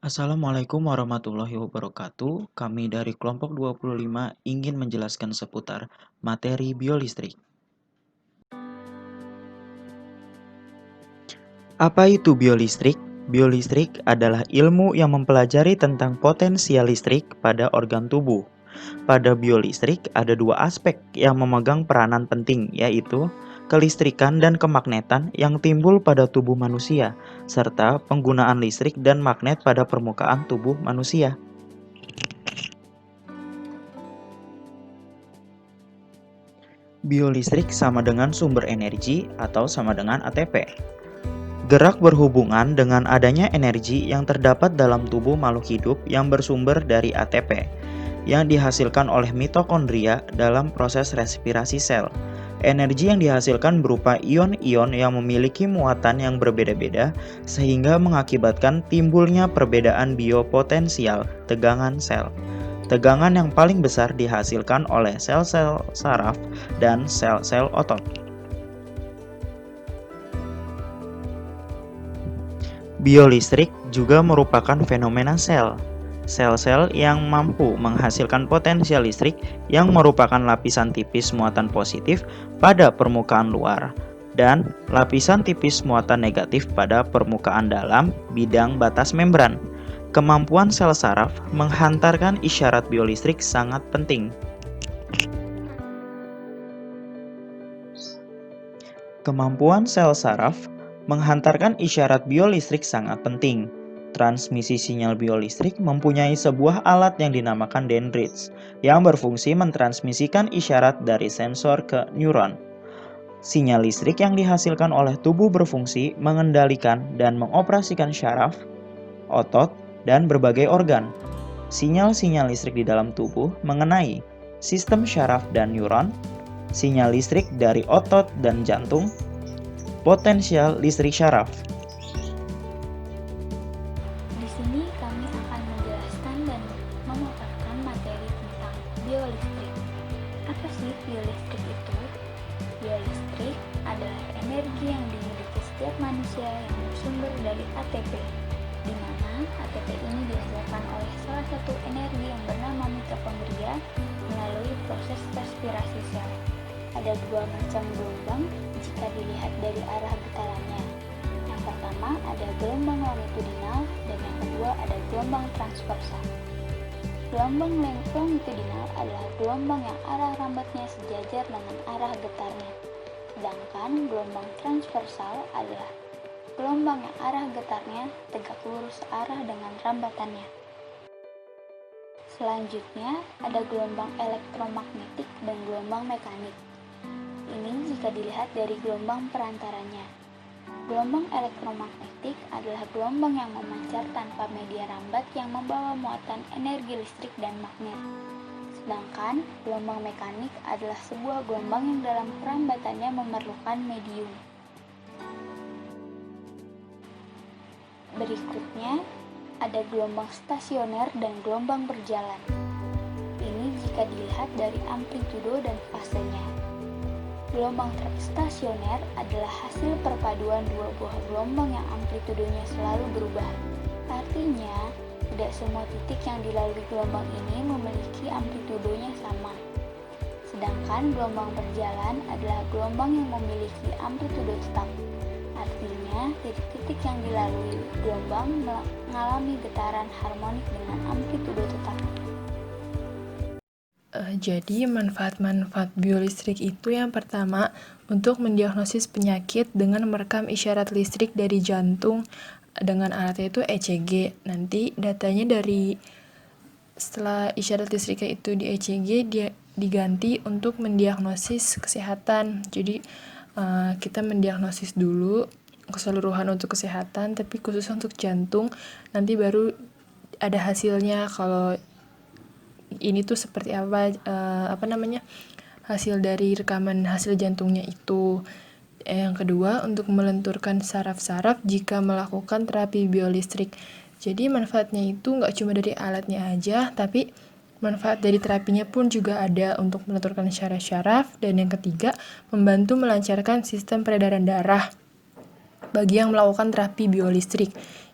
Assalamualaikum warahmatullahi wabarakatuh. Kami dari kelompok 25 ingin menjelaskan seputar materi biolistrik. Apa itu biolistrik? Biolistrik adalah ilmu yang mempelajari tentang potensial listrik pada organ tubuh. Pada biolistrik ada dua aspek yang memegang peranan penting, yaitu kelistrikan dan kemagnetan yang timbul pada tubuh manusia, serta penggunaan listrik dan magnet pada permukaan tubuh manusia. Biolistrik sama dengan sumber energi atau sama dengan ATP. Gerak berhubungan dengan adanya energi yang terdapat dalam tubuh makhluk hidup yang bersumber dari ATP, yang dihasilkan oleh mitokondria dalam proses respirasi sel. Energi yang dihasilkan berupa ion-ion yang memiliki muatan yang berbeda-beda, sehingga mengakibatkan timbulnya perbedaan biopotensial tegangan sel. Tegangan yang paling besar dihasilkan oleh sel-sel saraf dan sel-sel otot. Biolistrik juga merupakan fenomena sel. Sel-sel yang mampu menghasilkan potensial listrik yang merupakan lapisan tipis muatan positif pada permukaan luar dan lapisan tipis muatan negatif pada permukaan dalam bidang batas membran. Kemampuan sel saraf menghantarkan isyarat biolistrik sangat penting. Kemampuan sel saraf menghantarkan isyarat biolistrik sangat penting. Transmisi sinyal biolistrik mempunyai sebuah alat yang dinamakan dendrites, yang berfungsi mentransmisikan isyarat dari sensor ke neuron. Sinyal listrik yang dihasilkan oleh tubuh berfungsi mengendalikan dan mengoperasikan syaraf, otot, dan berbagai organ. Sinyal-sinyal listrik di dalam tubuh mengenai sistem syaraf dan neuron, sinyal listrik dari otot dan jantung, potensial listrik syaraf. Di sini kami akan menjelaskan dan memaparkan materi tentang biolistrik. Apa sih biolistrik itu? Biolistrik adalah energi yang dimiliki setiap manusia yang bersumber dari ATP, di mana ATP ini dihasilkan oleh salah satu energi yang bernama mitokondria melalui proses respirasi sel. Ada dua macam gelombang jika dilihat dari arah getarannya. Yang pertama ada gelombang longitudinal dan yang kedua ada gelombang transversal. Gelombang longitudinal adalah gelombang yang arah rambatnya sejajar dengan arah getarnya. Sedangkan gelombang transversal adalah gelombang yang arah getarnya tegak lurus searah dengan rambatannya. Selanjutnya ada gelombang elektromagnetik dan gelombang mekanik. Ini jika dilihat dari gelombang perantaranya. Gelombang elektromagnetik adalah gelombang yang memancar tanpa media rambat yang membawa muatan energi listrik dan magnet. Sedangkan gelombang mekanik adalah sebuah gelombang yang dalam perambatannya memerlukan medium. Berikutnya ada gelombang stasioner dan gelombang berjalan. Ini jika dilihat dari amplitudo dan fasenya. Gelombang stasioner adalah hasil perpaduan dua buah gelombang yang amplitudonya selalu berubah. Artinya, tidak semua titik yang dilalui gelombang ini memiliki amplitudonya sama. Sedangkan gelombang berjalan adalah gelombang yang memiliki amplitudo tetap. Artinya, titik-titik yang dilalui gelombang mengalami getaran harmonik dengan amplitudo tetap. Jadi manfaat-manfaat biolistrik itu yang pertama untuk mendiagnosis penyakit dengan merekam isyarat listrik dari jantung dengan alatnya itu ECG. Nanti datanya dari setelah isyarat listriknya itu di ECG dia diganti untuk mendiagnosis kesehatan. Jadi kita mendiagnosis dulu keseluruhan untuk kesehatan, tapi khusus untuk jantung nanti baru ada hasilnya kalau ini tuh seperti apa hasil dari rekaman hasil jantungnya itu. Yang kedua, untuk melenturkan saraf-saraf jika melakukan terapi biolistrik. Jadi manfaatnya itu nggak cuma dari alatnya aja, tapi manfaat dari terapinya pun juga ada untuk melenturkan syaraf-syaraf. Dan yang ketiga, membantu melancarkan sistem peredaran darah bagi yang melakukan terapi biolistrik.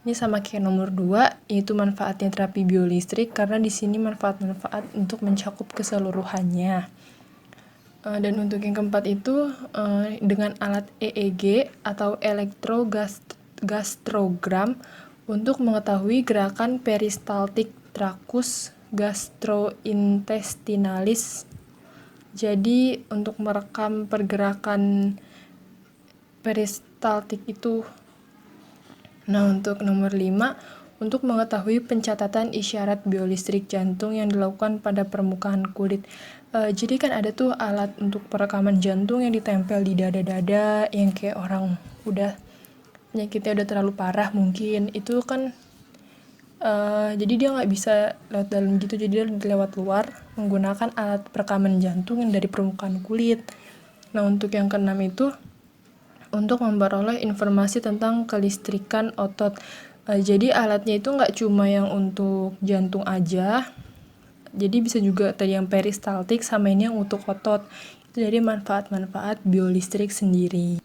Ini sama kayak nomor 2, yaitu manfaatnya terapi biolistrik, karena di sini manfaat-manfaat untuk mencakup keseluruhannya. Dan untuk yang keempat itu, dengan alat EEG atau elektrogastrogram untuk mengetahui gerakan peristaltik trakus gastrointestinalis. Jadi untuk merekam pergerakan peristaltik itu. Nah, untuk nomor 5, untuk mengetahui pencatatan isyarat biolistrik jantung yang dilakukan pada permukaan kulit. Jadi kan ada tuh alat untuk perekaman jantung yang ditempel di dada-dada, yang kayak orang udah penyakitnya udah terlalu parah mungkin. Itu kan jadi dia nggak bisa lewat dalam gitu, jadi dia lewat luar menggunakan alat perekaman jantung yang dari permukaan kulit. Nah, untuk yang keenam itu untuk memperoleh informasi tentang kelistrikan otot. Jadi alatnya itu nggak cuma yang untuk jantung aja, jadi bisa juga tadi yang peristaltik sama ini yang untuk otot. Itu jadi manfaat-manfaat biolistrik sendiri.